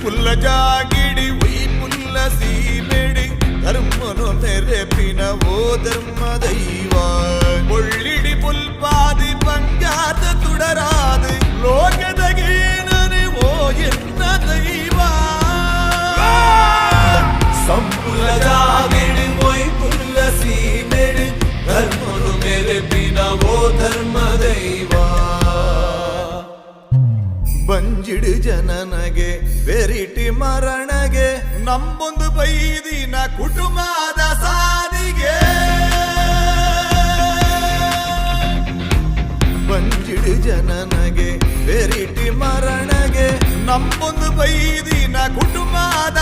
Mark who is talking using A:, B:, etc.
A: ಪುಲ್ಲ ಜಾಗಿಡಿ ಉಯ್ ಪುಲ್ಲ ಸೀಮೆಡಿ ಧರ್ಮನು ನೆರೆಪಿನ ಓ ಧರ್ಮ ದೈವ ಒಳ್ಳಿಡಿ ಪುಲ್ಪಾದಿ ಪಂಜಾತ ತುಡರಾದ ಲೋಕದಗೇನನೆ ಓ ಎನ್ನ ದೈವ ಸಂಪುಲ ಜಾಗಿಡಿ ಉಯ್ ಪುಲ್ಲ ಸೀಮೆಡಿ ಧರ್ಮನು ನೆರೆಪಿನ ಓ ಧರ್ಮ ದೈವ ಬಂಜಿಡು ಜನನಗೆ ಬೆರಿಟಿ ಮರಣಗೆ ನಂಬೊಂದು ಬೈದಿನ ಕುಟುಂಬದ ಸಾರಿಗೆ ಬಂಜಿಡು ಜನನಗೆ ಬೆರಿಟಿ ಮರಣಗೆ ನಂಬೊಂದು ಬೈದಿನ ಕುಟುಂಬದ